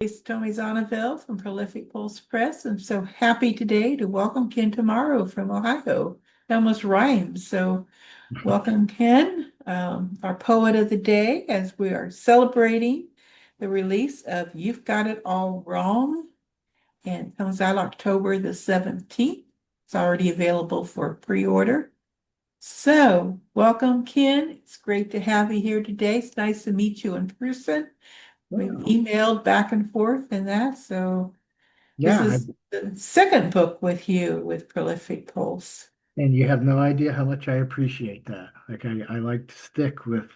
It's Tommy Zonneville from Prolific Pulse Press. I'm so happy today to welcome Ken Tomaro from Ohio. It almost rhymes. So welcome, Ken, our poet of the day, as we are celebrating the release of You've Got It All Wrong, and it comes out October the 17th. It's already available for pre-order. So welcome, Ken. It's great to have you here today. It's nice to meet you in person. We've Wow. emailed back and forth and that, so this Yeah, is the second book with you with Prolific Pulse. and you have no idea how much I appreciate that. Like I like to stick with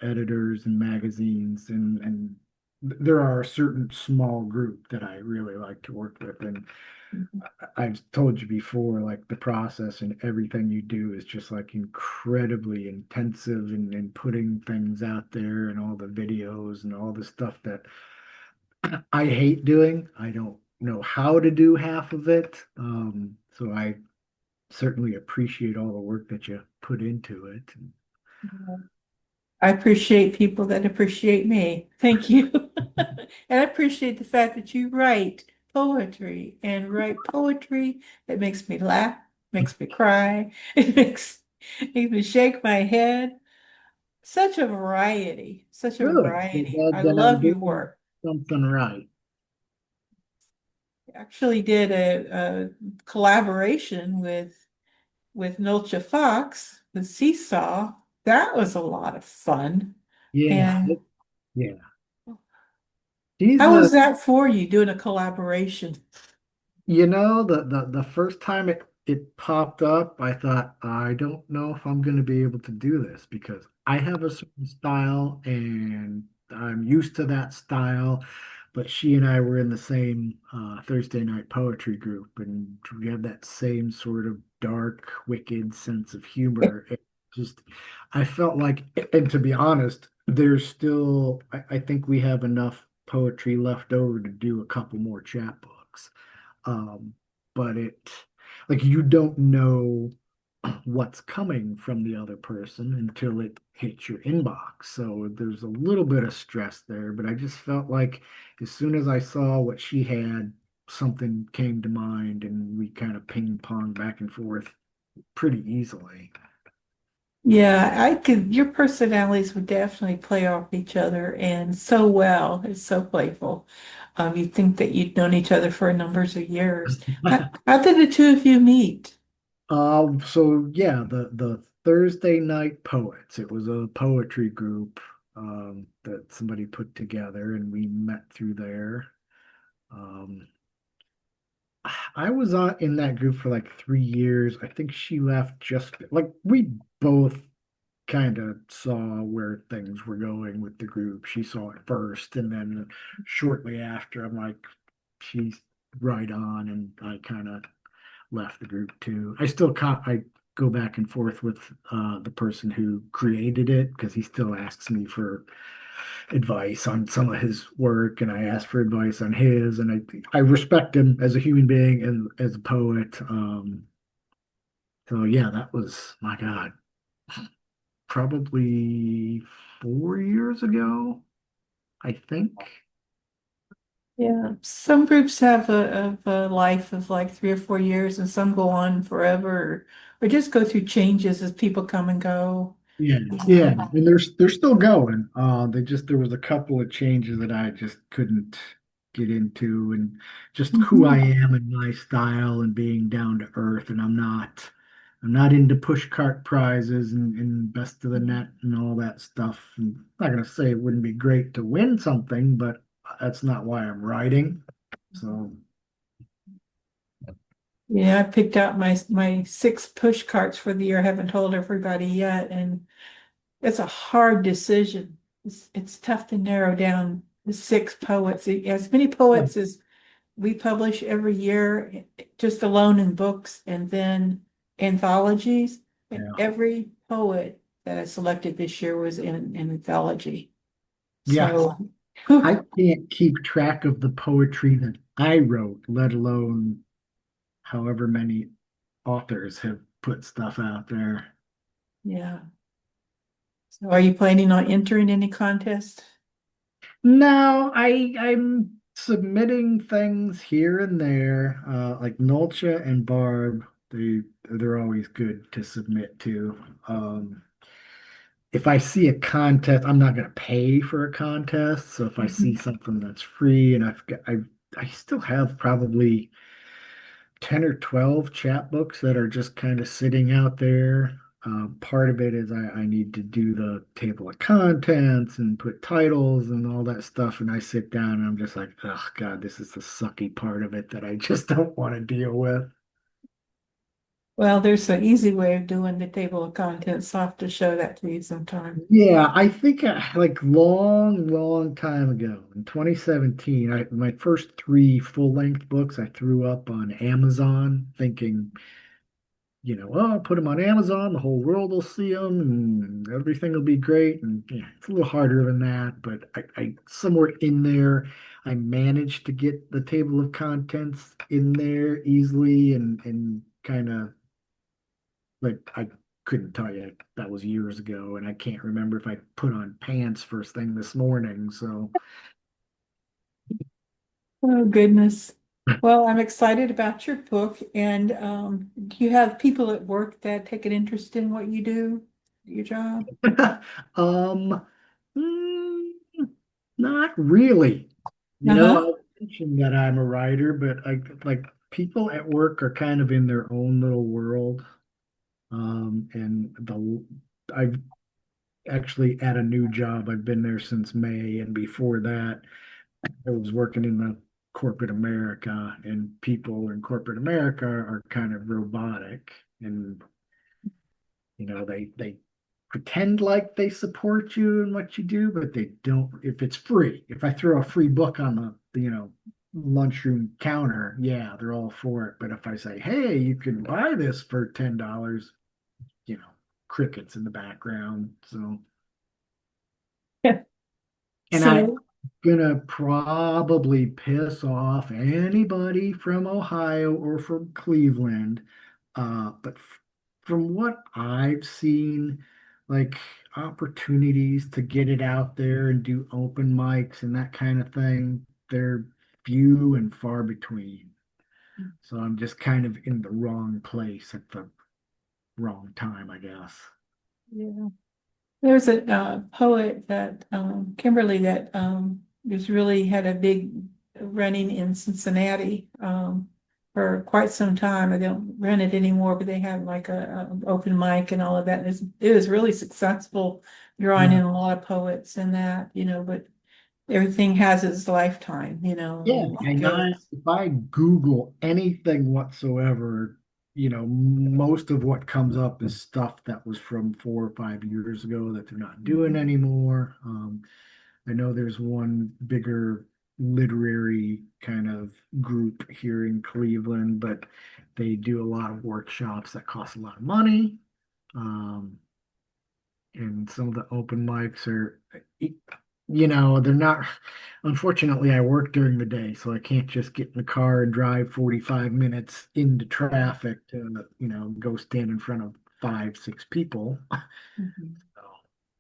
editors and magazines and there are a certain small group that I really like to work with. And I've told you before, like the process and everything you do is just like incredibly intensive and putting things out there and all the videos and all the stuff that I hate doing. I don't know how to do half of it. So I certainly appreciate all the work that you put into it. I appreciate people that appreciate me. Thank you. And I appreciate the fact that you write poetry and write poetry that makes me laugh, makes me cry, it makes me shake my head. Such a variety, such a Good. So variety. I then I'm love your doing work. something right. Actually did a collaboration with Nolcha Fox with Seesaw. That was a lot of fun. Yeah. And Yeah. She's how a, was that for you doing a collaboration? the first time it popped up, I thought, I don't know if I'm going to be able to do this because I have a certain style and I'm used to that style. But she and I were in the same Thursday night poetry group, and we have that same sort of dark, wicked sense of humor. It just, I felt like, and to be honest, there's still, I think we have enough poetry left over to do a couple more chapbooks. Um, but like you don't know what's coming from the other person until it hits your inbox. So there's a little bit of stress there, but I just felt like as soon as I saw what she had, something came to mind and we kind of ping pong back and forth pretty easily. Yeah, I could, your personalities would definitely play off each other and so well. It's so playful. You'd think that you'd known each other for numbers of years. How did the two of you meet? So yeah, the Thursday Night Poets. It was a poetry group that somebody put together, and we met through there. Um, I was on in that group for like 3 years. I think she left just like we both kind of saw where things were going with the group. She saw it first, and then shortly after, I'm like, she's right on, and I kind of left the group too. I go back and forth with the person who created it because he still asks me for advice on some of his work, and I ask for advice on his, and I respect him as a human being and as a poet. So yeah, that was my God, probably 4 years ago, I think. Yeah, some groups have a life of like 3 or 4 years, and some go on forever, or just go through changes as people come and go. Yeah, yeah, Yeah. and they're still going. There was a couple of changes that I just couldn't get into, and just who I Mhm. am and my style and being down to earth. And I'm not into push cart prizes and best of the net and all that stuff. And I'm not gonna say it wouldn't be great to win something, but that's not why I'm writing. So Yeah, I picked out my six push carts for the year. I haven't told everybody yet, and it's a hard decision. It's tough to narrow down the six poets. As many yeah, poets as we publish every year, just alone in books and then anthologies. And yeah, every poet that I selected this year was in an anthology. yeah. So, I can't keep track of the poetry that I wrote, let alone however many authors have put stuff out there. yeah. So are you planning on entering any contest? No, I'm submitting things here and there, like Nolcha and Barb. They're always good to submit to. If I see a contest, I'm not going to pay for a contest. So if I see Mhm. something that's free, and I still have probably 10 or 12 chapbooks that are just kind of sitting out there. Part of it is I need to do the table of contents and put titles and all that stuff. And I sit down and I'm just like, oh God, this is the sucky part of it that I just don't want to deal with. Well, there's an easy way of doing the table of contents. I'll have to show that to you sometime. Yeah, I think like long, long time ago in 2017, my first three full-length books I threw up on Amazon thinking, oh, I'll put them on Amazon, the whole world will see them and everything will be great. And yeah, it's a little harder than that, but I somewhere in there, I managed to get the table of contents in there easily and kind of like I couldn't tell you that was years ago, and I can't remember if I put on pants first thing this morning. So Oh, goodness. Well, I'm excited about your book. And do you have people at work that take an interest in what you do, your job? um mm, not really. Uh-huh. I mentioned that I'm a writer, but I like people at work are kind of in their own little world. And I've actually at a new job. I've been there since May, and before that, I was working in the corporate America, and people in corporate America are kind of robotic, and they pretend like they support you and what you do, but they don't. If it's free, if I throw a free book on the lunchroom counter, yeah, they're all for it. But if I say, hey, you can buy this for $10, you know, crickets in the background. So, and I'm So, gonna probably piss off anybody from Ohio or from Cleveland. But from what I've seen, like opportunities to get it out there and do open mics and that kind of thing, they're few and far between. So I'm just kind of in the wrong place at the wrong time, I guess. yeah. There's a poet that Kimberly that was really had a big running in Cincinnati for quite some time. I don't run it anymore, but they had like a open mic and all of that. It was really successful, drawing Yeah. in a lot of poets and that, but everything has its lifetime, Yeah, and it and goes. if I Google anything whatsoever, most of what comes up is stuff that was from 4 or 5 years ago that they're not doing anymore. I know there's one bigger literary kind of group here in Cleveland, but they do a lot of workshops that cost a lot of money. Um, and some of the open mics are, they're not, unfortunately, I work during the day, so I can't just get in the car and drive 45 minutes into traffic to, go stand in front of 5, 6 people. Mhm. So,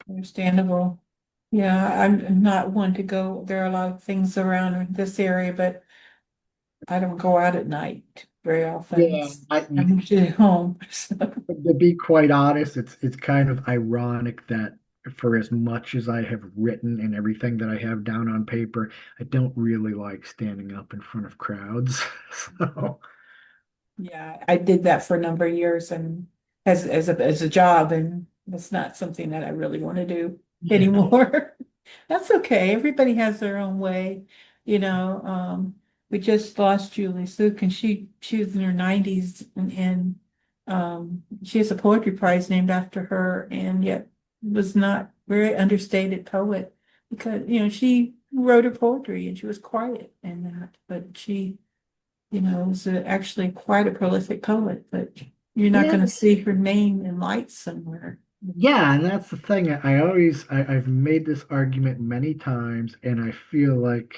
Understandable. Yeah, I'm not one to go. There are a lot of things around in this area, but I don't go out at night very often. yeah, I'm usually home. So, to be quite honest, it's kind of ironic that for as much as I have written and everything that I have down on paper, I don't really like standing up in front of crowds. So, yeah, I did that for a number of years and as a job, and it's not something that I really want to do yeah. anymore. That's okay. Everybody has their own way, you know. We just lost Julie Luke, and she was in her 90s, and she has a poetry prize named after her, and yet was not very understated poet because she wrote her poetry and she was quiet and that, but she is actually quite a prolific poet, but you're not Yeah, going to see her name in lights somewhere. yeah, and that's the thing. I've made this argument many times, and I feel like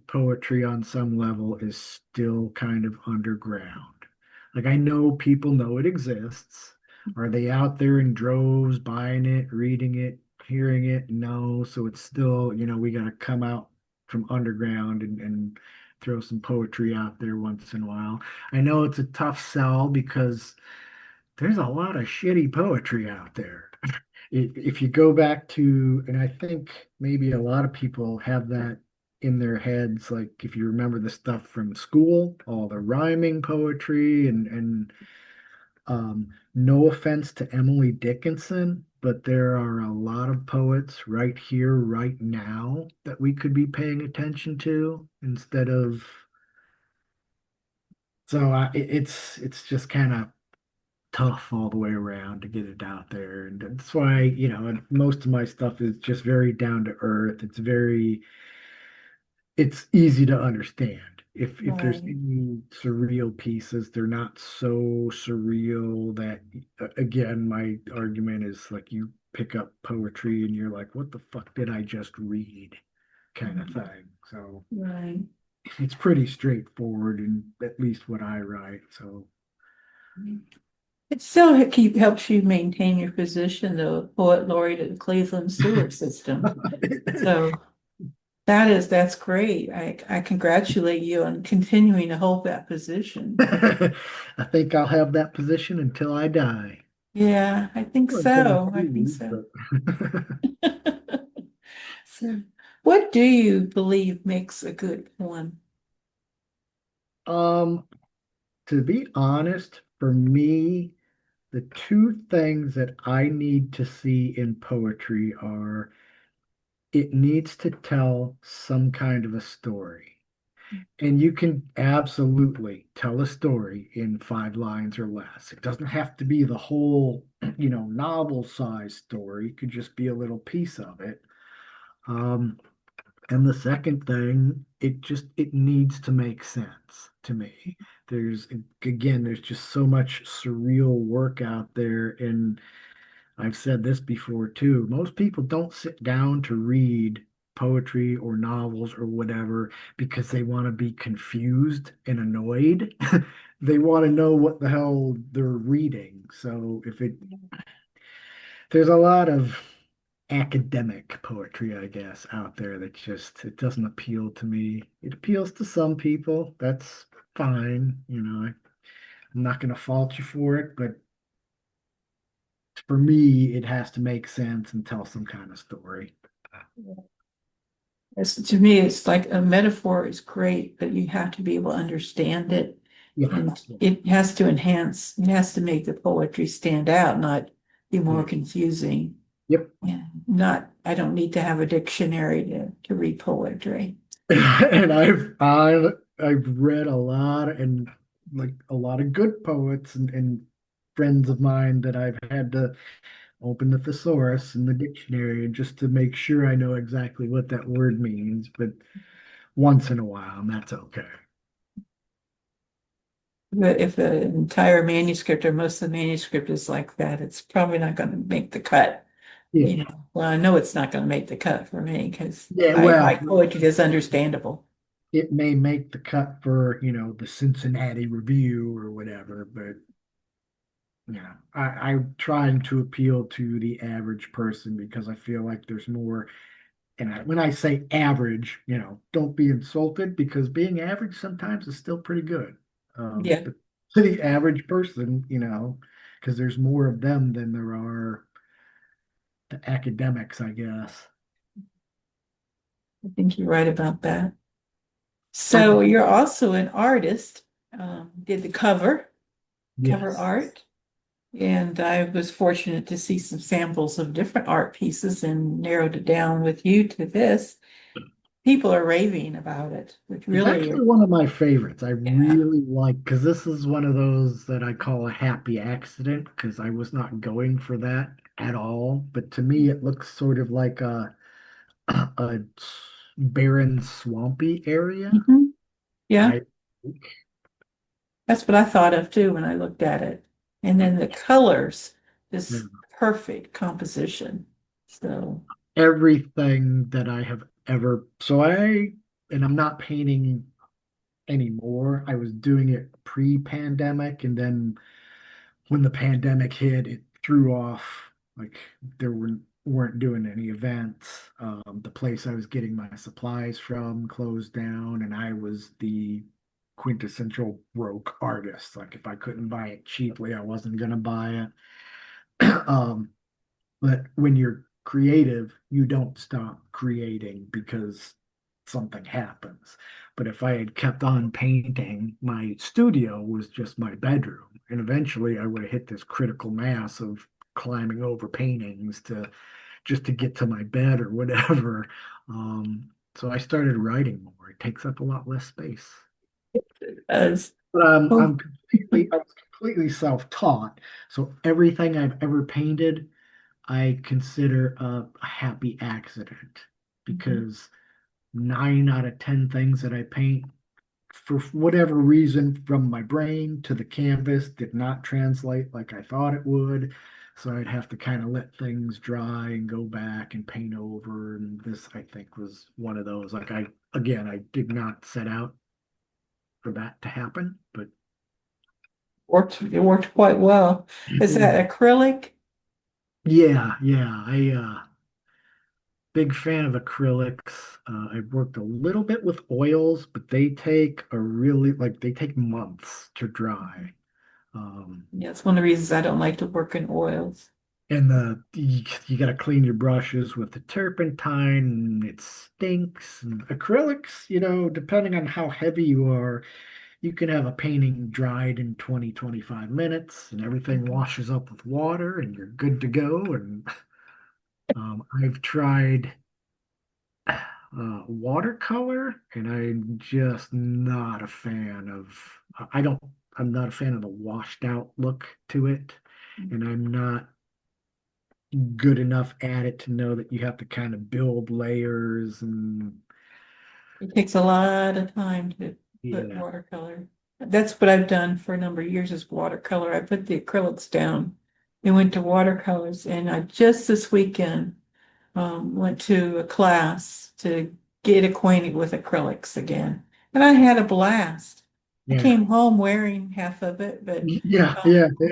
poetry on some level is still kind of underground. Like I know people know it exists. Are they out there in droves buying it, reading it? hearing it? No. So it's still, we got to come out from underground and throw some poetry out there once in a while. I know it's a tough sell because there's a lot of shitty poetry out there. If you go back to, and I think maybe a lot of people have that in their heads, like if you remember the stuff from school, all the rhyming poetry and no offense to Emily Dickinson, but there are a lot of poets right here, right now that we could be paying attention to instead of. So it's just kind of tough all the way around to get it out there. And that's why, and most of my stuff is just very down to earth. It's easy to understand. If there's Right. any surreal pieces, they're not so surreal that again, my argument is like you pick up poetry and you're like, what the fuck did I just read? Kind of thing. So Right. it's pretty straightforward in at least what I write. So It still helps you maintain your position, though, poet laureate of the Cleveland sewer system. So that's great. I congratulate you on continuing to hold that position. I think I'll have that position until I die. Yeah, I think Or until I so. I think leave, so. but So, what do you believe makes a good poem? um, to be honest, for me, the two things that I need to see in poetry are it needs to tell some kind of a story. And you can absolutely tell a story in 5 lines or less. It doesn't have to be the whole, novel-sized story. It could just be a little piece of it. Um, and the second thing, it needs to make sense to me. There's just so much surreal work out there, and I've said this before too. Most people don't sit down to read poetry or novels or whatever because they want to be confused and annoyed. They want to know what the hell they're reading. So there's a lot of academic poetry, I guess, out there that just it doesn't appeal to me. It appeals to some people. That's fine. I'm not going to fault you for it, but for me, it has to make sense and tell some kind of story. To me, it's like a metaphor is great, but you have to be able to understand it. Yeah, And yeah, it has to it has to make the poetry stand out, not be more yeah. confusing. Yep. Yeah, I don't need to have a dictionary to read poetry. And I've read a lot and like a lot of good poets and friends of mine that I've had to open the thesaurus and the dictionary just to make sure I know exactly what that word means. But once in a while, and that's okay. But if the entire manuscript or most of the manuscript is like that, it's probably not going to make the cut. Yeah. Well, I know it's not going to make the cut for me because Yeah, I well, like poetry that's understandable. it may make the cut for, the Cincinnati Review or whatever, but I'm trying to appeal to the average person because I feel like there's more. And when I say average, don't be insulted because being average sometimes is still pretty good. Yeah, But to the average person, because there's more of them than there are the academics, I guess. I think you're right about that. Okay. So you're also an artist, did the cover Yes. art. And I was fortunate to see some samples of different art pieces and narrowed it down with you to this. People are raving about it, which It's really, actually one of my favorites. I yeah. really like because this is one of those that I call a happy accident because I was not going for that at all. But to me, it looks sort of like a barren, swampy area. Mhm. Yeah, I that's what I thought of too when I looked at it. And then the colors, this perfect composition. So, everything that I have ever. And I'm not painting anymore. I was doing it pre-pandemic, and then when the pandemic hit, it threw off. Like there were weren't doing any events. The place I was getting my supplies from closed down, and I was the quintessential broke artist. Like if I couldn't buy it cheaply, I wasn't gonna buy it. But when you're creative, you don't stop creating because something happens. But if I had kept on painting, my studio was just my bedroom. And eventually I would have hit this critical mass of climbing over paintings to just to get to my bed or whatever. So I started writing more. It takes up a lot less space. As But oh, I was completely self-taught. So everything I've ever painted I consider a happy accident mhm. because 9 out of 10 things that I paint, for whatever reason, from my brain to the canvas, did not translate like I thought it would. So I'd have to kind of let things dry and go back and paint over. And this, I think, was one of those. Again, I did not set out for that to happen, but It worked quite well. Is that acrylic? yeah, big fan of acrylics. I've worked a little bit with oils, but they take months to dry. Um, Yeah, it's one of the reasons I don't like to work in oils. and you got to clean your brushes with the turpentine, and it stinks. And acrylics, depending on how heavy you are, you can have a painting dried in 20-25 minutes, and everything Mhm. washes up with water, and you're good to go. And I've tried watercolor, and I'm just not a fan of. I don't. I'm not a fan of the washed out look to it, and I'm not good enough at it to know that you have to kind of build layers and It takes a lot of time to put yeah, watercolor. That's what I've done for a number of years is watercolor. I put the acrylics down and went to watercolors. And I just this weekend went to a class to get acquainted with acrylics again. And I had a blast. I yeah, came home wearing half of it, but yeah.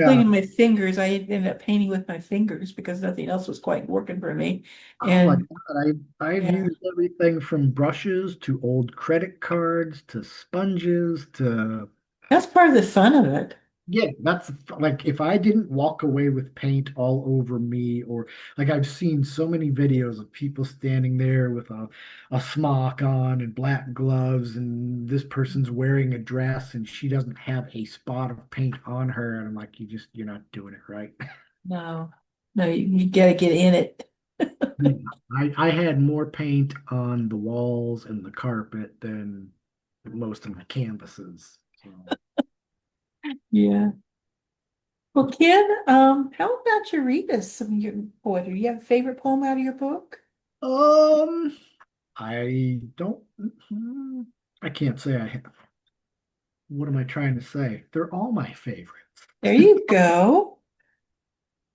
cleaning my fingers, I ended up painting with my fingers because nothing else was quite working for me. Oh my And God, I've yeah, used everything from brushes to old credit cards to sponges to that's part of the fun of it. yeah, that's like if I didn't walk away with paint all over me, or like I've seen so many videos of people standing there with a smock on and black gloves, and this person's wearing a dress and she doesn't have a spot of paint on her, and I'm like, you're not doing it right. No, no, you gotta get in it. Yeah. I had more paint on the walls and the carpet than most of my canvases. So, Yeah. Well, Ken, how about you read us some of your poetry? Do you have a favorite poem out of your book? um, I don't. hmm, I can't say I have. What am I trying to say? They're all my favorites. There you go.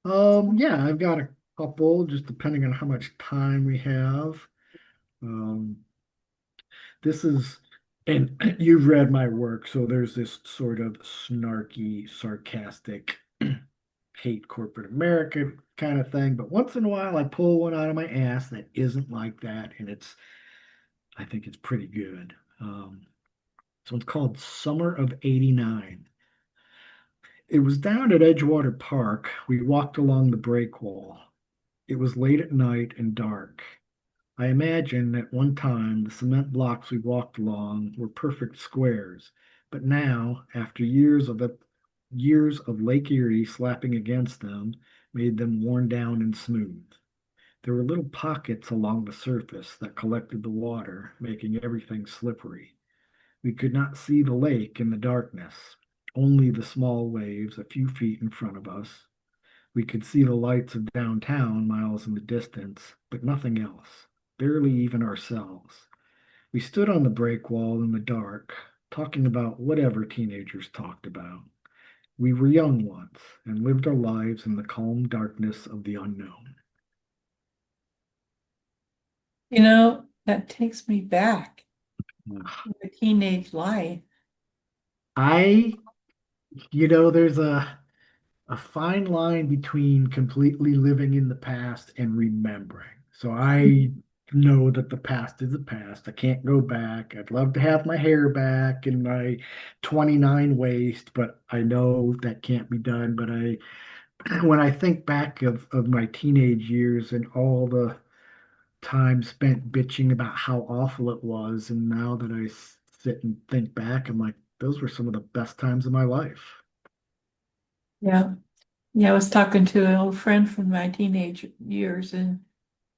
Yeah, I've got a couple, just depending on how much time we have. Um, this is, and you've read my work, so there's this sort of snarky, sarcastic, hate corporate America kind of thing. But once in a while, I pull one out of my ass that isn't like that, and I think it's pretty good. So it's called Summer of '89. It was down at Edgewater Park. We walked along the break wall. It was late at night and dark. I imagine at one time the cement blocks we walked along were perfect squares, but now, after years of Lake Erie slapping against them, made them worn down and smooth. There were little pockets along the surface that collected the water, making everything slippery. We could not see the lake in the darkness, only the small waves a few feet in front of us. We could see the lights of downtown miles in the distance, but nothing else, barely even ourselves. We stood on the break wall in the dark, talking about whatever teenagers talked about. We were young once and lived our lives in the calm darkness of the unknown. You know, that takes me back Ugh. to the teenage life. I, there's a a fine line between completely living in the past and remembering. So I know that the past is the past. I can't go back. I'd love to have my hair back and my 29 waist, but I know that can't be done. But when I think back of my teenage years and all the time spent bitching about how awful it was, and now that sit and think back, I'm like, those were some of the best times of my life. Yeah. Yeah, I was talking to an old friend from my teenage years, and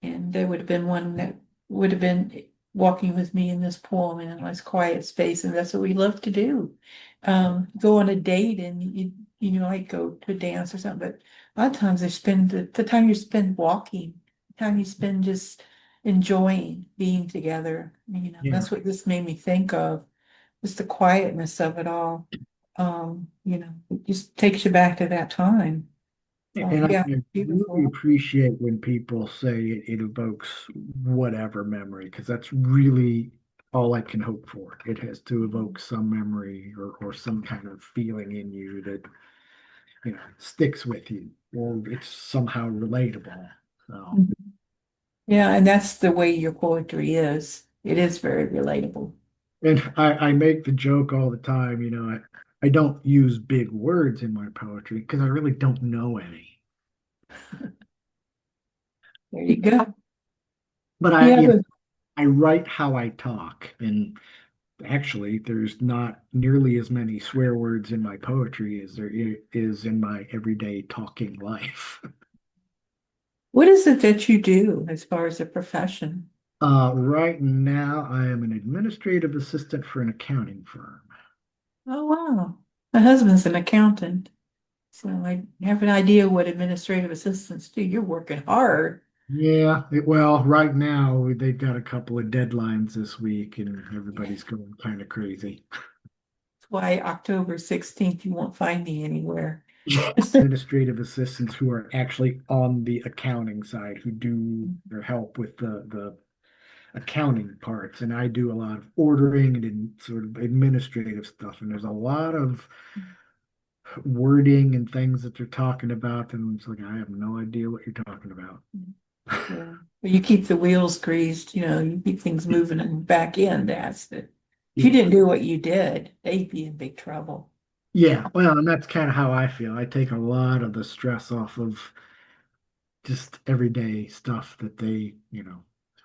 there would have been one that would have been walking with me in this poem in a nice quiet space, and that's what we love to do. Go on a date and like go to a dance or something, but a lot of times they spend the time you spend walking, the time you spend just enjoying being together. Yeah. That's what this made me think of, just the quietness of it all. It just takes you back to that time. So And I yeah, really beautiful. appreciate when people say it evokes whatever memory, because that's really all I can hope for. It has to evoke some memory or some kind of feeling in you that, sticks with you, or it's somehow relatable. So, Mhm. Yeah, and that's the way your poetry is. It is very relatable. and I make the joke all the time, I don't use big words in my poetry because I really don't know any. There you go. But Yeah, but I write how I talk, and actually, there's not nearly as many swear words in my poetry as there is in my everyday talking life. what is it that you do as far as a profession? Right now, I am an administrative assistant for an accounting firm. Oh, wow. My husband's an accountant, so I have an idea what administrative assistants do. You're working hard. Yeah, well, right now they've got a couple of deadlines this week, and Yeah. everybody's going kind of crazy. That's why October 16th you won't find me anywhere. Administrative assistants who are actually on the accounting side, who do their help with the accounting parts, and I do a lot of ordering and sort of administrative stuff. And there's a lot of wording and things that they're talking about, and it's like I have no idea what you're talking about. Yeah. But you keep the wheels greased, you keep things moving in the back end. That's it. If you Yeah, didn't do what you did, they'd be in big trouble. yeah. Well, and that's kind of how I feel. I take a lot of the stress off of just everyday stuff that they,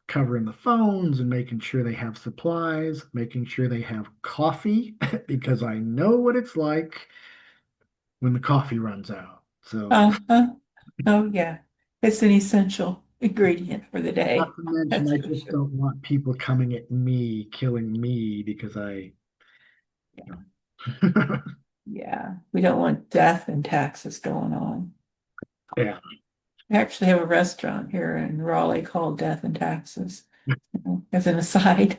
covering the phones and making sure they have supplies, making sure they have coffee because I know what it's like when the coffee runs out. So, Uh-huh. Oh, yeah. It's an essential ingredient for the day. not to mention, That's I for just sure. don't want people coming at me, killing me because Yeah. you know. Yeah. We don't want death and taxes going on. Yeah. We actually have a restaurant here in Raleigh called Death and Taxes, as an aside.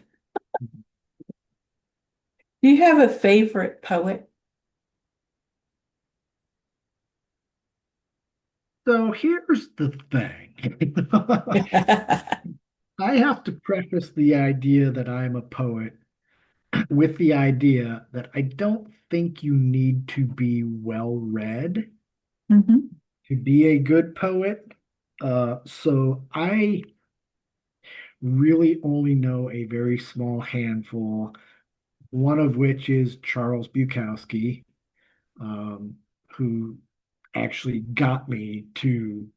Do you have a favorite poet? So here's the thing. I have to preface the idea that I'm a poet with the idea that I don't think you need to be well read Mhm. to be a good poet. So I really only know a very small handful, one of which is Charles Bukowski, um, who actually got me to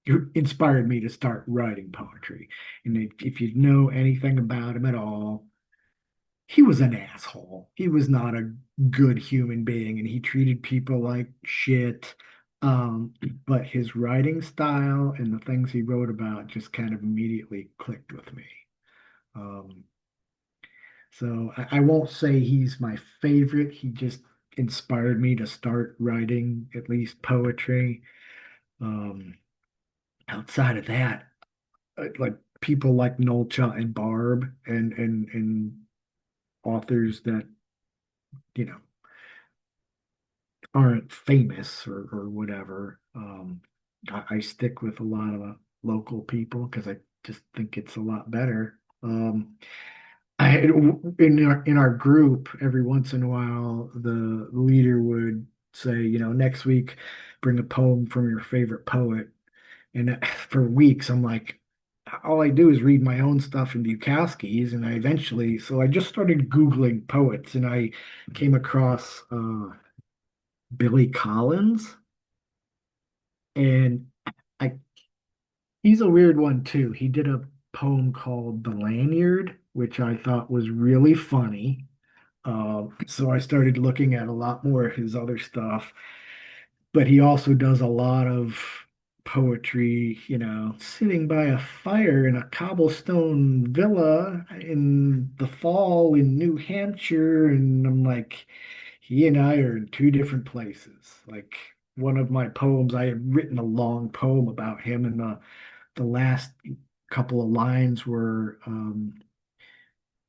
who inspired me to start writing poetry. And if you know anything about him at all, he was an asshole. He was not a good human being, and he treated people like shit. Um, but his writing style and the things he wrote about just kind of immediately clicked with me. Um, so I won't say he's my favorite. He just inspired me to start writing at least poetry. Um, Outside of that, like people like Nolcha and Barb and authors that you know aren't famous or whatever. I stick with a lot of local people because I just think it's a lot better. In our group, every once in a while, the leader would say, next week bring a poem from your favorite poet. And for weeks, I'm like, all I do is read my own stuff in Bukowski's, and I eventually, so I just started Googling poets, and I came across Billy Collins, and I he's a weird one too. He did a poem called The Lanyard, which I thought was really funny. So I started looking at a lot more of his other stuff, but he also does a lot of poetry, sitting by a fire in a cobblestone villa in the fall in New Hampshire. And I'm like, he and I are in two different places. Like one of my poems, I had written a long poem about him, and the last couple of lines were,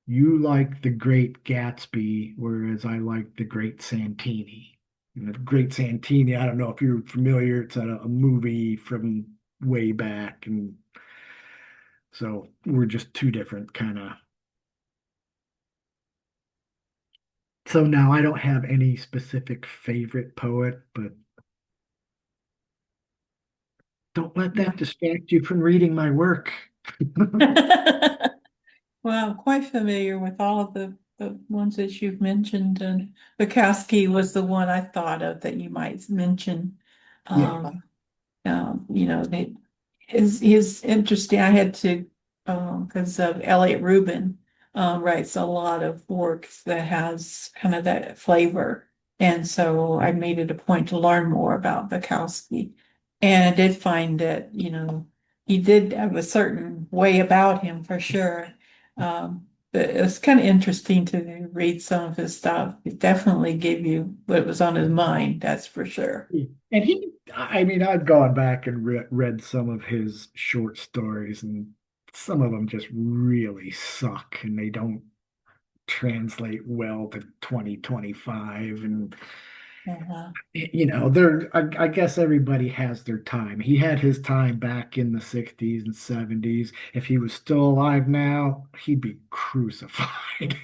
you like the Great Gatsby, whereas I like the Great Santini. And the Great Santini, I don't know if you're familiar, it's a movie from way back. And so we're just two different kind of. So now I don't have any specific favorite poet, but don't let Yeah. that distract you from reading my work. Well, I'm quite familiar with all of the ones that you've mentioned, and Bukowski was the one I thought of that you might mention. Yeah. Um, they is interesting. I had to because of Elliot Rubin writes a lot of works that has kind of that flavor, and so I made it a point to learn more about Bukowski, and I did find that he did have a certain way about him for sure. But it was kind of interesting to read some of his stuff. It definitely gave you what was on his mind, that's for sure. And I mean, I've gone back and read some of his short stories, and some of them just really suck and they don't translate well to 2025. And, Uh-huh. I guess everybody has their time. He had his time back in the 60s and 70s. If he was still alive now, he'd be crucified.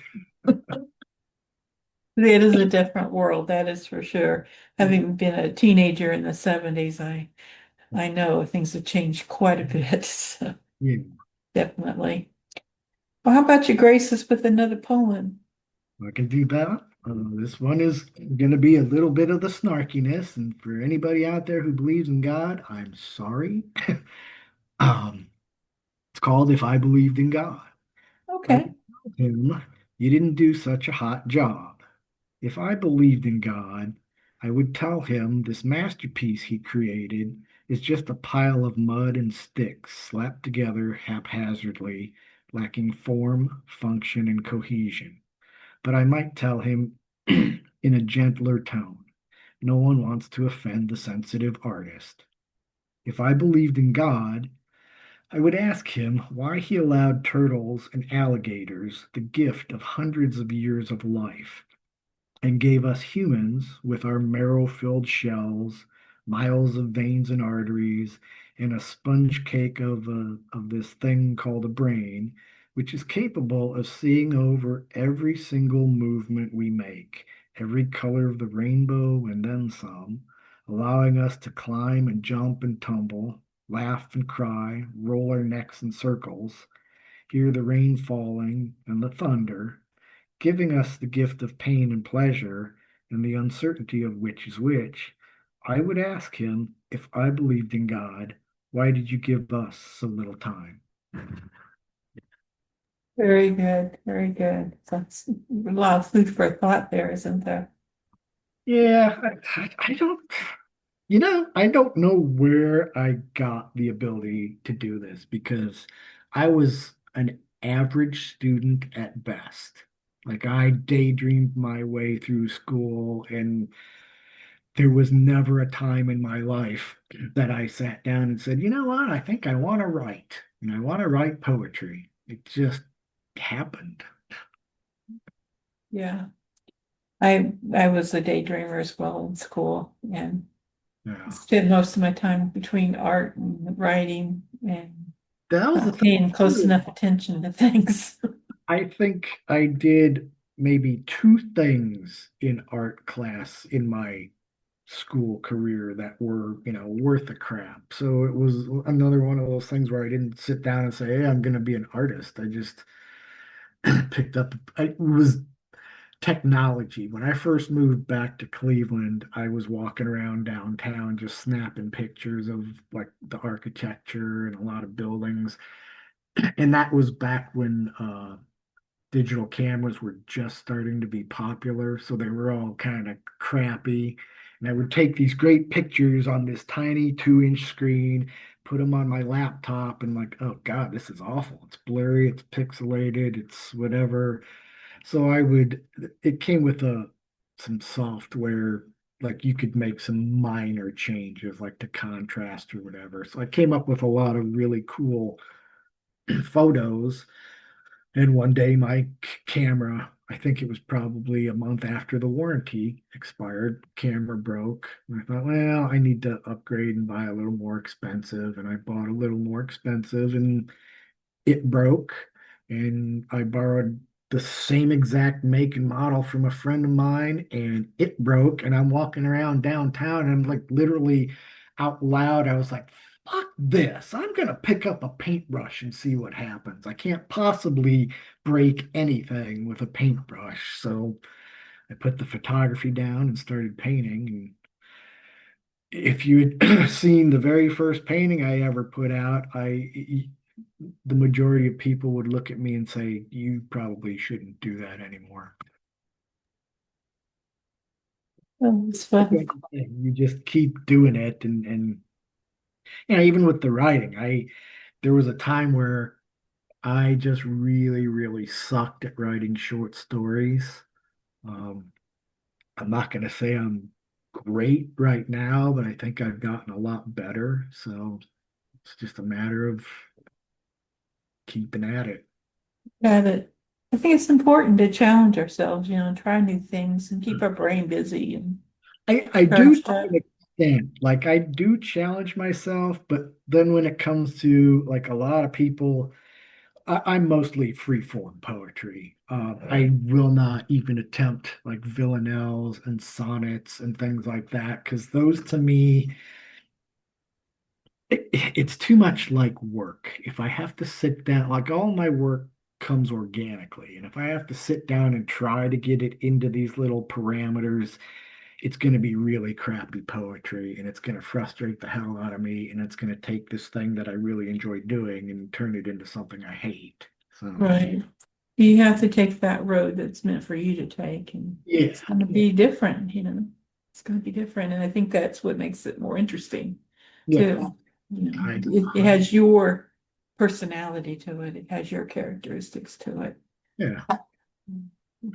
It is a different world, that is for sure. Having been a teenager in the 70s, I know things have changed quite a bit, so Yeah. definitely. Well, how about you grace us with another poem? I can do that. This one is going to be a little bit of the snarkiness, and for anybody out there who believes in God, I'm sorry. um, it's called If I Believed in God. I Okay. would tell him, you didn't do such a hot job. If I believed in God, I would tell him this masterpiece he created is just a pile of mud and sticks slapped together haphazardly, lacking form, function, and cohesion. But I might tell him in a gentler tone. No one wants to offend the sensitive artist. If I believed in God, I would ask him why he allowed turtles and alligators the gift of hundreds of years of life and gave us humans with our marrow-filled shells, miles of veins and arteries, and a sponge cake of this thing called a brain, which is capable of seeing over every single movement we make, every color of the rainbow and then some, allowing us to climb and jump and tumble, laugh and cry, roll our necks in circles, hear the rain falling and the thunder, giving us the gift of pain and pleasure and the uncertainty of which is which, I would ask him, if I believed in God, why did you give us so little time? Very good. Very good. That's a lot of food for thought there, isn't there? Yeah, I don't, I don't know where I got the ability to do this because I was an average student at best. Like I daydreamed my way through school, and there was never a time in my life that I sat down and said, you know what, I think I want to write, and I want to write poetry. It just happened. Yeah. I was a daydreamer as well in school and Yeah. spent most of my time between art and writing and That was the not thing paying close too. enough attention to things. I think I did maybe two things in art class in my school career that were, worth a crap. So it was another one of those things where I didn't sit down and say, hey, I'm going to be an artist. I just picked up, it was technology. When I first moved back to Cleveland, I was walking around downtown just snapping pictures of like the architecture and a lot of buildings. And that was back when digital cameras were just starting to be popular, so they were all kind of crappy. And I would take these great pictures on this tiny 2-inch screen, put them on my laptop, and like, oh God, this is awful. It's blurry, it's pixelated, it's whatever. So it came with some software, like you could make some minor changes, like to contrast or whatever. So I came up with a lot of really cool photos. And one day my camera, I think it was probably a month after the warranty expired, camera broke. And I thought, well, I need to upgrade and buy a little more expensive. And I bought a little more expensive and it broke. And I borrowed the same exact make and model from a friend of mine and it broke. And I'm walking around downtown and I'm like literally out loud, I was like, fuck this. I'm going to pick up a paintbrush and see what happens. I can't possibly break anything with a paintbrush. So I put the photography down and started painting. And if you had seen the very first painting I ever put out, the majority of people would look at me and say, you probably shouldn't do that anymore. Oh, it's But fun. that's the thing. You just keep doing it. And even with the writing, there was a time where I just really, really sucked at writing short stories. Um, I'm not going to say I'm great right now, but I think I've gotten a lot better. So it's just a matter of keeping at it. Yeah, that I think it's important to challenge ourselves, and try new things and keep our brain busy and I do charged to up. an extent. Like I do challenge myself, but then when it comes to like a lot of people, I'm mostly free form poetry. I will not even attempt like villanelles and sonnets and things like that because those to me, it's too much like work. If I have to sit down, like all my work comes organically, and if I have to sit down and try to get it into these little parameters, it's going to be really crappy poetry and it's going to frustrate the hell out of me and it's going to take this thing that I really enjoy doing and turn it into something I hate. So, Right. You have to take that road that's meant for you to take, and yeah, it's going to yeah, be different. It's going to be different. And I think that's what makes it more interesting yeah. too. I, It I has your personality to it. It has your characteristics to it. yeah, I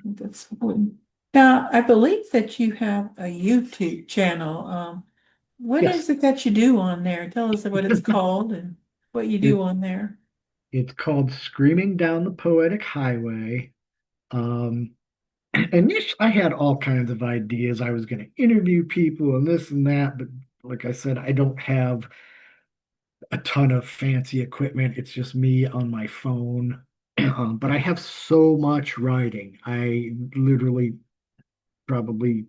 think that's cool. Now, I believe that you have a YouTube channel. What yes. is it that you do on there? Tell us what it's called and what you It, do on there. it's called Screaming Down the Poetic Highway. Um, initially, I had all kinds of ideas. I was going to interview people and this and that, but like I said, I don't have a ton of fancy equipment. It's just me on my phone. But I have so much writing. I literally probably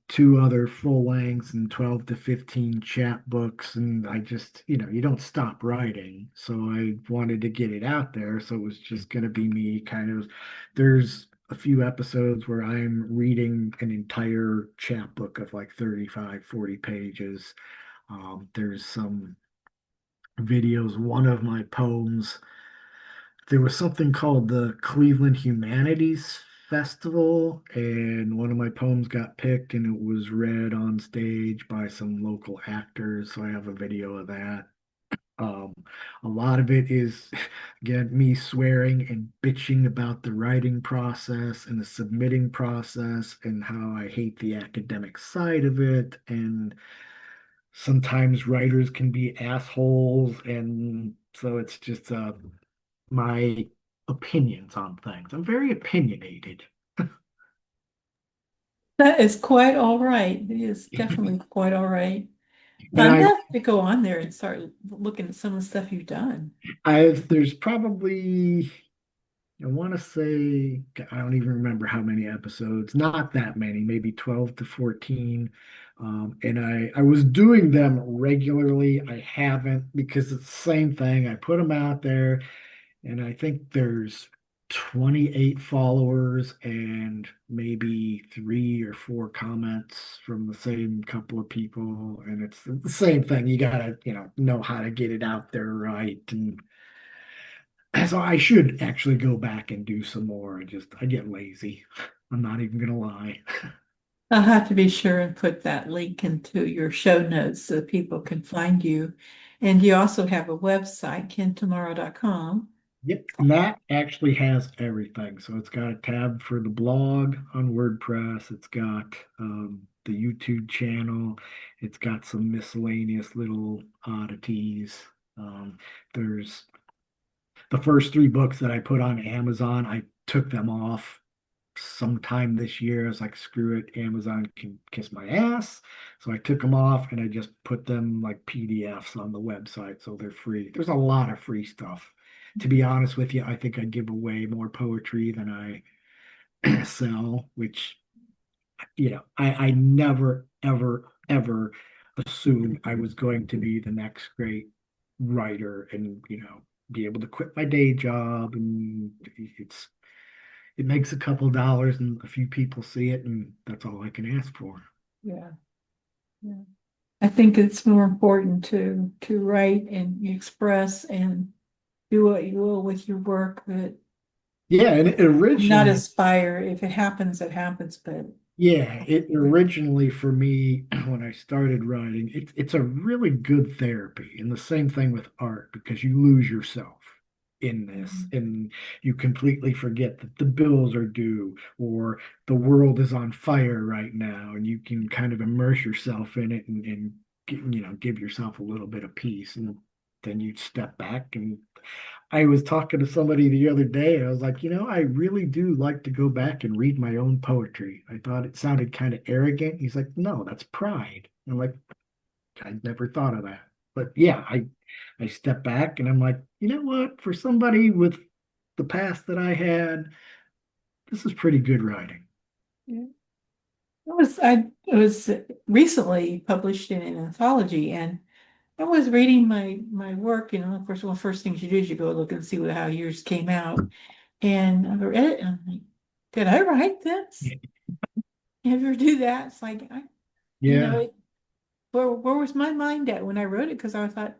two other full lengths and 12 to 15 chapbooks. And I just, you don't stop writing. So I wanted to get it out there. So it was just going to be me kind of, there's a few episodes where I'm reading an entire chapbook of like 35, 40 pages. There's some videos. One of my poems, there was something called the Cleveland Humanities Festival, and one of my poems got picked and it was read on stage by some local actors. So I have a video of that. Um, a lot of it is, again, me swearing and bitching about the writing process and the submitting process and how I hate the academic side of it. And sometimes writers can be assholes. And so it's just my opinions on things. I'm very opinionated. That is quite all right. It is definitely quite all right. And I'm gonna have to go on there and start looking at some of the stuff you've done. there's probably I want to say, I don't even remember how many episodes, not that many, maybe 12 to 14. And I was doing them regularly. I haven't because it's the same thing. I put them out there, and I think there's 28 followers and maybe 3 or 4 comments from the same couple of people. And it's the same thing. You gotta, know how to get it out there right. And so I should actually go back and do some more. I get lazy. I'm not even gonna lie. I'll have to be sure and put that link into your show notes so people can find you. And you also have a website, kentomorrow.com. Yep, and that actually has everything. So it's got a tab for the blog on WordPress. It's got the YouTube channel. It's got some miscellaneous little oddities. There's the first 3 books that I put on Amazon. I took them off sometime this year. I was like, screw it, Amazon can kiss my ass. So I took them off and I just put them like PDFs on the website, so they're free. There's a lot of free stuff. To be honest with you, I think I give away more poetry than I sell, which, I never, ever, ever assumed I was going to be the next great writer and, be able to quit my day job. And it makes a couple of dollars and a few people see it, and that's all I can ask for. Yeah, yeah. I think it's more important to write and express and do what you will with your work, but Yeah, and it not originally, aspire. If it happens, it happens, but yeah, it originally for me when I started writing, it's a really good therapy. And the same thing with art because you lose yourself in this and you completely forget that the bills are due or the world is on fire right now, and you can kind of immerse yourself in it and give yourself a little bit of peace, and then you step back. And I was talking to somebody the other day, and I was like, I really do like to go back and read my own poetry. I thought it sounded kind of arrogant. He's like, no, that's pride. I'm like, I never thought of that. But yeah, I step back and I'm like, you know what? For somebody with the past that I had, this is pretty good writing. yeah. I was recently published in an anthology, and I was reading my work. Of course, one of the first things you do is you go look and see how yours came out. And I read it, and I'm like, did I write this? You ever do that? It's like you know, Yeah. it, where was my mind at when I wrote it? Because I thought,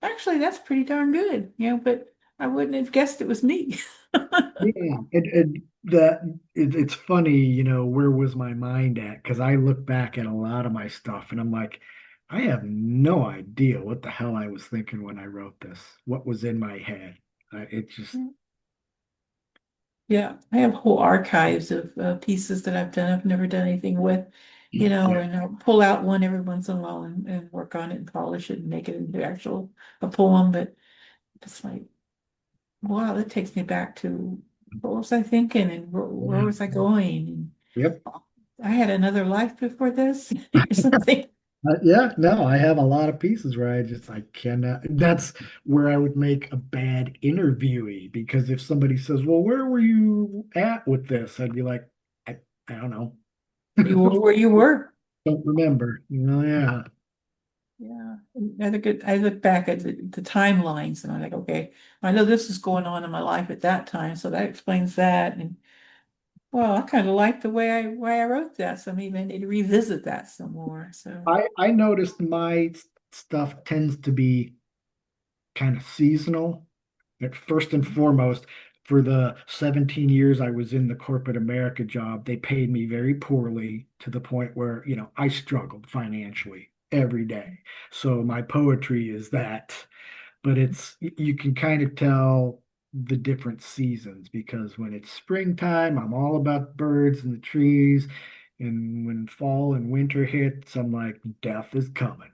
actually, that's pretty darn good, but I wouldn't have guessed it was me. Yeah, and that it's funny, where was my mind at? Because I look back at a lot of my stuff and I'm like, I have no idea what the hell I was thinking when I wrote this. What was in my head? It just, Yeah, I have whole archives of pieces that I've done. I've never done anything with, yeah, and I'll pull out one every once in a while and work on it and polish it and make it into actual a poem. But it's like, wow, that takes me back to what was I thinking and where yeah, was I going? yep. And I had another life before this or something. Yeah, no, I have a lot of pieces where I cannot. That's where I would make a bad interviewee because if somebody says, "Well, where were you at with this?" I'd be like, I don't know. You were where you were. Don't remember. Yeah. Yeah. I look back at the timelines and I'm like, okay, I know this is going on in my life at that time, so that explains that. And well, I kind of like the way I wrote that, so maybe I need to revisit that some more. So I noticed my stuff tends to be kind of seasonal. At first and foremost, for the 17 years I was in the corporate America job, they paid me very poorly to the point where, I struggled financially every day. So my poetry is that, but you can kind of tell the different seasons because when it's springtime, I'm all about birds and the trees. And when fall and winter hits, I'm like, death is coming.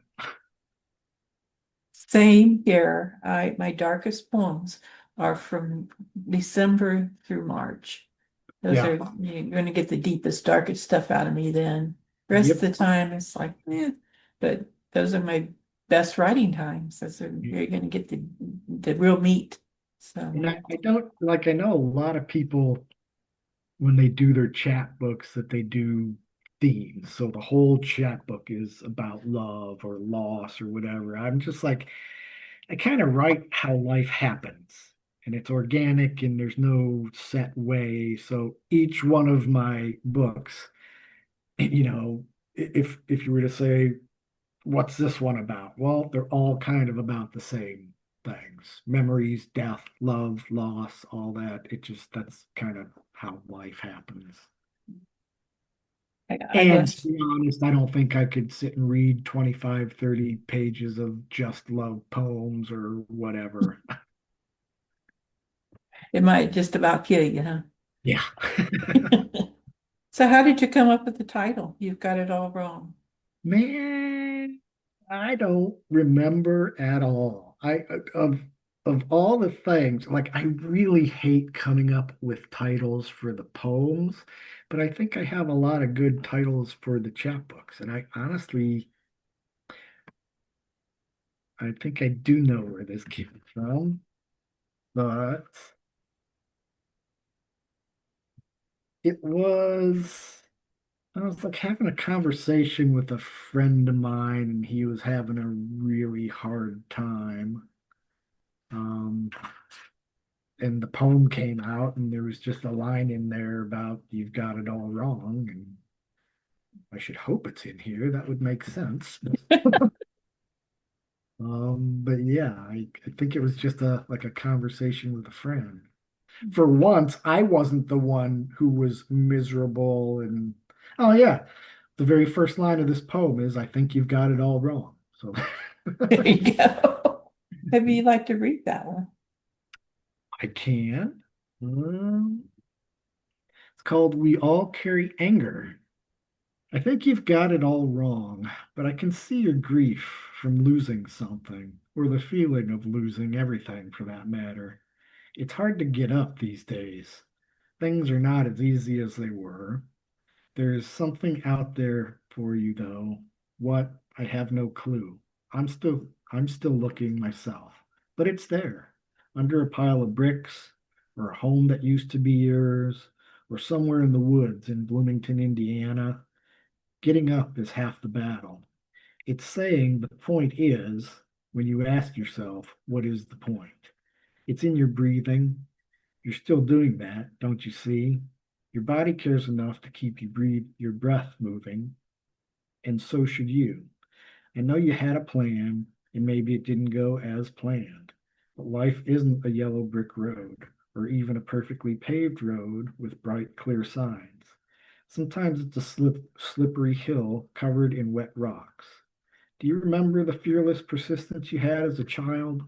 same here. My darkest poems are from December through March. Those Yeah. are you're going to get the deepest, darkest stuff out of me then. The rest of Yep. the time it's like, but those are my best writing times. You're going to get the real meat. So, And I don't like, I know a lot of people when they do their chapbooks that they do themes. So the whole chapbook is about love or loss or whatever. I'm just like, I kind of write how life happens and it's organic and there's no set way. So each one of my books, you know, if you were to say, what's this one about? Well, they're all kind of about the same things. Memories, death, love, loss, all that. It just that's kind of how life happens. I And to guess be honest, I don't think I could sit and read 25, 30 pages of just love poems or whatever. it might just about kill you, huh? Yeah. So how did you come up with the title? You've got it all wrong. Man, I don't remember at all. Of all the things, like I really hate coming up with titles for the poems, but I think I have a lot of good titles for the chapbooks. And I honestly, I think I do know where this came from, but I was like having a conversation with a friend of mine, and he was having a really hard time. Um, and the poem came out, and there was just a line in there about you've got it all wrong, and I should hope it's in here. That would make sense. But yeah, I think it was just a like a conversation with a friend. For once, I wasn't the one who was miserable and oh yeah, the very first line of this poem is I think you've got it all wrong. So There you go. Maybe you'd like to read that one. I can. It's called We All Carry Anger. I think you've got it all wrong, but I can see your grief from losing something, or the feeling of losing everything for that matter. It's hard to get up these days. Things are not as easy as they were. There is something out there for you, though. What? I have no clue. I'm still looking myself, but it's there, under a pile of bricks, or a home that used to be yours, or somewhere in the woods in Bloomington, Indiana. Getting up is half the battle. It's saying the point is when you ask yourself, what is the point? It's in your breathing. You're still doing that, don't you see? Your body cares enough to keep your breath moving, and so should you. I know you had a plan, and maybe it didn't go as planned, but life isn't a yellow brick road, or even a perfectly paved road with bright, clear signs. Sometimes it's a slippery hill covered in wet rocks. Do you remember the fearless persistence you had as a child?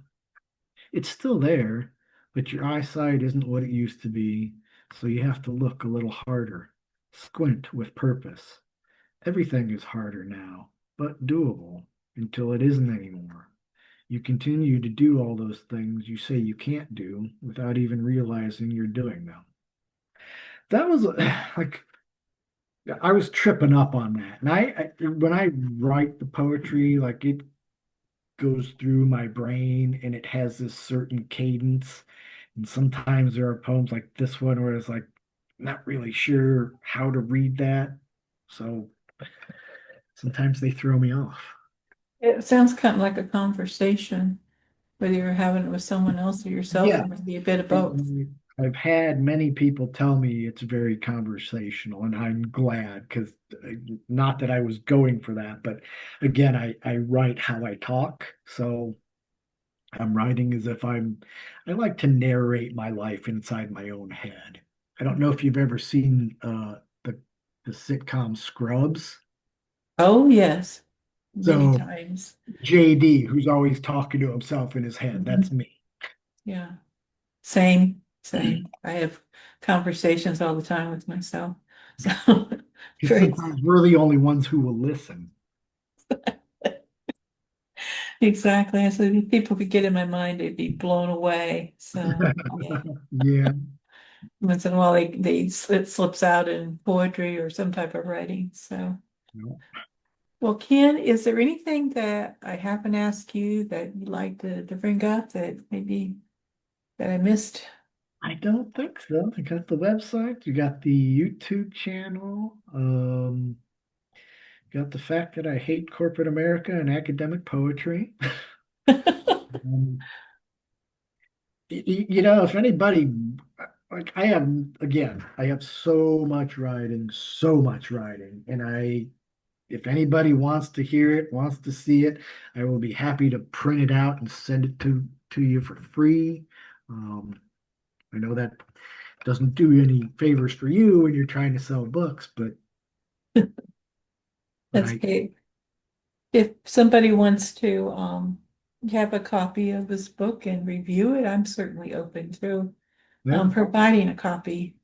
It's still there, but your eyesight isn't what it used to be, so you have to look a little harder, squint with purpose. Everything is harder now, but doable until it isn't anymore. You continue to do all those things you say you can't do without even realizing you're doing them. That was like I was tripping up on that. And when I write the poetry, like it goes through my brain and it has this certain cadence. And sometimes there are poems like this one where it's like not really sure how to read that. So sometimes they throw me off. It sounds kind of like a conversation, whether you're having it with someone else or yourself, Yeah. or maybe a bit of both. And I've had many people tell me it's very conversational, and I'm glad because not that I was going for that, but again, I write how I talk. So I'm writing as if I like to narrate my life inside my own head. I don't know if you've ever seen the sitcom Scrubs. Oh, yes, many So times. JD, who's always talking to himself in his head, that's Mhm. me. Yeah, same, same. I have conversations all the time with myself. So Because very sometimes we're the only ones who will listen. exactly. So if people could get in my mind, they'd be blown away. So yeah. Yeah. Once in a while it slips out in poetry or some type of writing. So No. well, Ken, is there anything that I haven't asked you that you'd like to bring up that maybe that I missed? I don't think so. You got the website, you got the YouTube channel, got the fact that I hate corporate America and academic poetry. Um, if anybody, like I have, again, I have so much writing, and if anybody wants to hear it, wants to see it, I will be happy to print it out and send it to you for free. Um, I know that doesn't do any favors for you when you're trying to sell books, but That's okay. If somebody wants to have a copy of this book and review it, I'm certainly open to yeah. providing a copy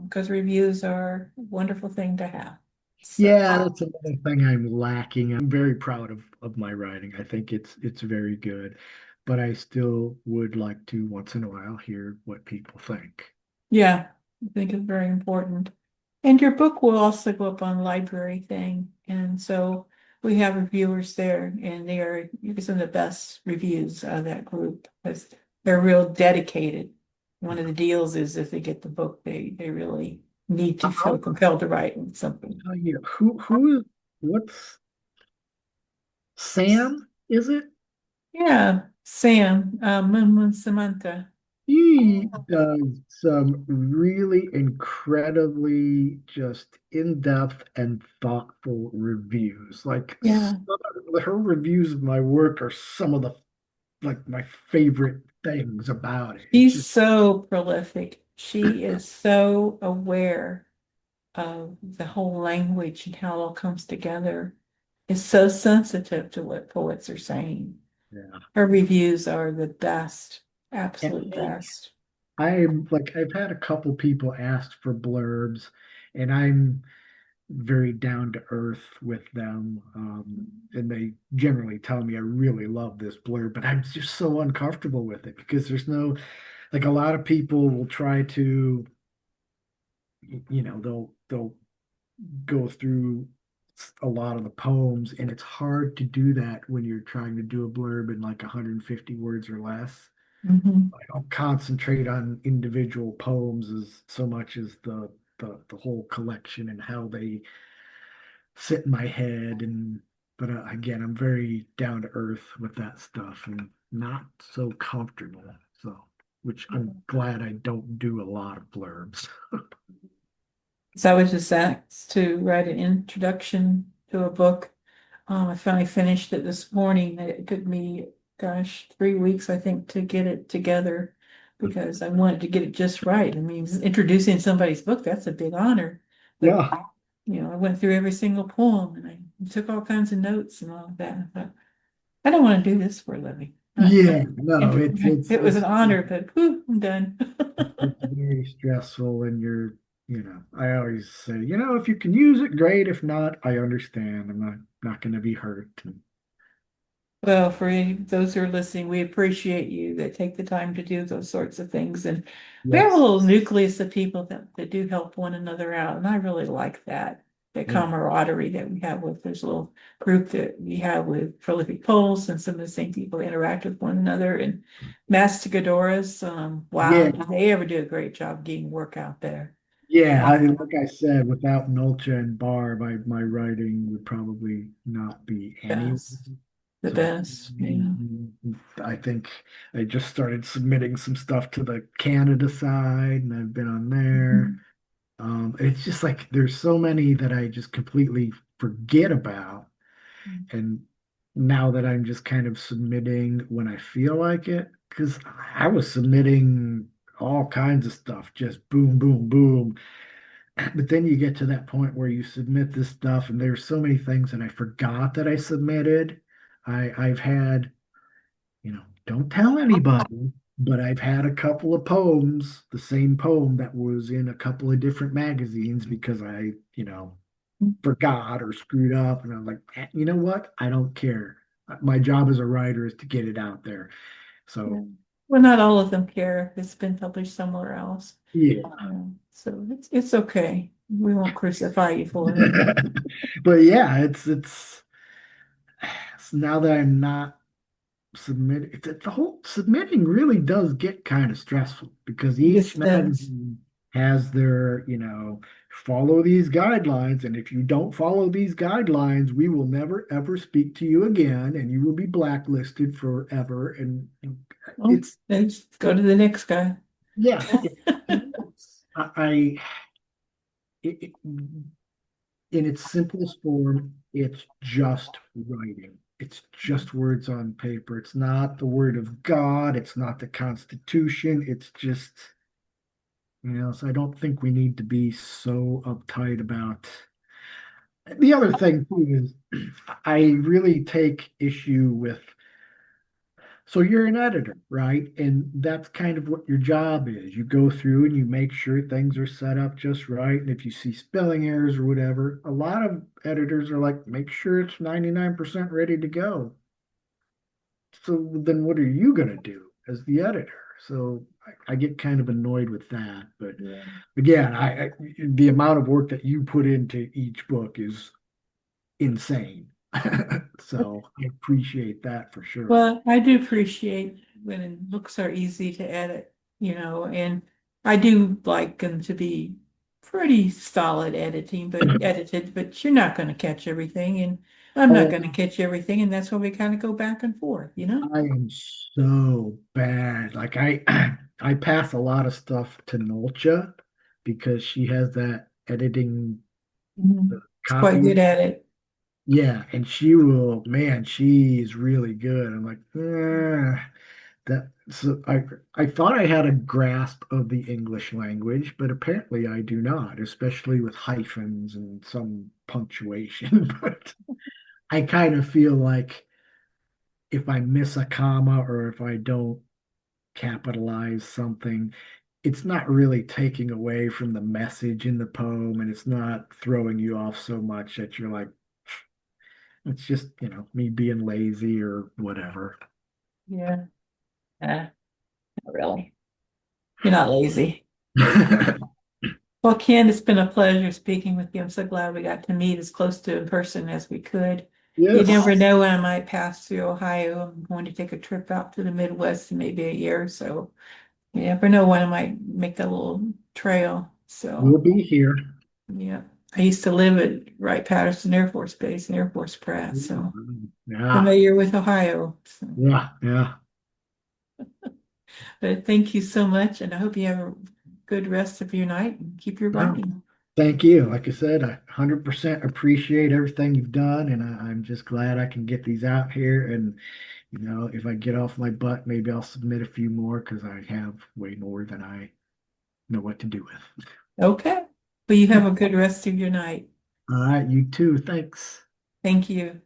because reviews are a wonderful thing to have. So, Yeah, that's another thing I'm lacking. I'm very proud of my writing. I think it's very good, but I still would like to once in a while hear what people think. yeah, I think it's very important. And your book will also go up on Library Thing. And so we have reviewers there, and they are some of the best reviews out of that group because they're real dedicated. One of the deals is if they get the book, they really need to feel I'll compelled to write something. tell you what's Sam, is it? Yeah, Sam, Moon Samantha. He does some really incredibly just in-depth and thoughtful reviews. Like Yeah, her reviews of my work are some of the like my favorite things about it. It's she's just so prolific. She is so aware of the whole language and how it all comes together. Is so sensitive to what poets are saying. yeah. Her reviews are the best, And absolute best. I'm like I've had a couple people ask for blurbs, and I'm very down to earth with them. And they generally tell me I really love this blurb, but I'm just so uncomfortable with it because there's no like a lot of people will try to, they'll go through a lot of the poems, and it's hard to do that when you're trying to do a blurb in like 150 words or less. Mhm. I don't concentrate on individual poems as so much as the whole collection and how they sit in my head. And but again, I'm very down to earth with that stuff and not so comfortable. So, which I'm glad I don't do a lot of blurbs. So I was just asked to write an introduction to a book. I finally finished it this morning. It took me, gosh, 3 weeks, I think, to get it together because I wanted to get it just right. I mean, introducing somebody's book, that's a big honor. But, Yeah. I went through every single poem and I took all kinds of notes and all of that. I thought, I don't want to do this for a living. Yeah, no, It was an honor, but whew, I'm done. it's very stressful, and I always say, if you can use it, great. If not, I understand. I'm not going to be hurt. And Well, for those who are listening, we appreciate you that take the time to do those sorts of things. And we have a yes, little nucleus of people that do help one another out. And I really like that yeah, camaraderie that we have with this little group that we have with Prolific Pulse and some of the same people interact with one another. And Masticadoras, wow, yeah, do they ever do a great job getting work out there. yeah. Like I said, without Nolcha and Barb, my writing would probably not be any. Best, the So best, yeah. I think I just started submitting some stuff to the Canada side, and I've been on there. Mhm. It's just like there's so many that I just completely forget about. And now that I'm just kind of submitting when I feel like it, because I was submitting all kinds of stuff, just boom, boom, boom. But then you get to that point where you submit this stuff, and there's so many things that I forgot that I submitted. I've had, don't tell anybody, but I've had a couple of poems, the same poem that was in a couple of different magazines because I forgot or screwed up. And I was like, you know what? I don't care. My job as a writer is to get it out there. Yeah. So, Well, not all of them care if it's been published somewhere else. yeah. So it's okay. We won't crucify you for it. But yeah, it's now that I'm not the whole submitting really does get kind of stressful because This each does. magazine has their, follow these guidelines. And if you don't follow these guidelines, we will never ever speak to you again and you will be blacklisted forever. And Oh, it's, let's go to the next guy. yeah, it, in its simplest form, it's just writing. It's just words on paper. It's not the word of God. It's not the Constitution. It's just, so I don't think we need to be so uptight about. The other thing too is I really take issue with, so you're an editor, right? And that's kind of what your job is. You go through and you make sure things are set up just right. And if you see spelling errors or whatever, a lot of editors are like, make sure it's 99% ready to go. So then what are you going to do as the editor? So I get kind of annoyed with that. But Yeah. again, the amount of work that you put into each book is insane. So I appreciate that for sure. Well, I do appreciate when books are easy to edit, and I do like them to be pretty solid edited, but you're not going to catch everything, and I'm not Oh, going to catch everything, and that's why we kind of go back and forth. I am so bad. Like I pass a lot of stuff to Nolcha because she has that editing Mhm. It's quite copy. good at it. Yeah, and she will, man, she's really good. I'm like, that so I thought I had a grasp of the English language, but apparently I do not, especially with hyphens and some punctuation. But I kind of feel like if I miss a comma or if I don't capitalize something, it's not really taking away from the message in the poem and it's not throwing you off so much that you're like, it's just, me being lazy or whatever. Yeah. Not really. You're not lazy. Well, Ken, it's been a pleasure speaking with you. I'm so glad we got to meet as close to in person as we could. You never Yes, know when I might pass through Ohio. I'm going to take a trip out to the Midwest in maybe a year or so. You never know when I might make that little trail. we'll So, be here. yeah. I used to live at Wright-Patterson Air Force Base and Air Force Pratt, so Yeah, familiar with Ohio. So, yeah, yeah. but thank you so much, and I hope you have a good rest of your night and keep your Well, writing. thank you. Like I said, I 100% appreciate everything you've done, and I'm just glad I can get these out here. And if I get off my butt, maybe I'll submit a few more because I have way more than I know what to do with. Okay. Well, you have a good rest of your night. All right, you too. Thanks. Thank you.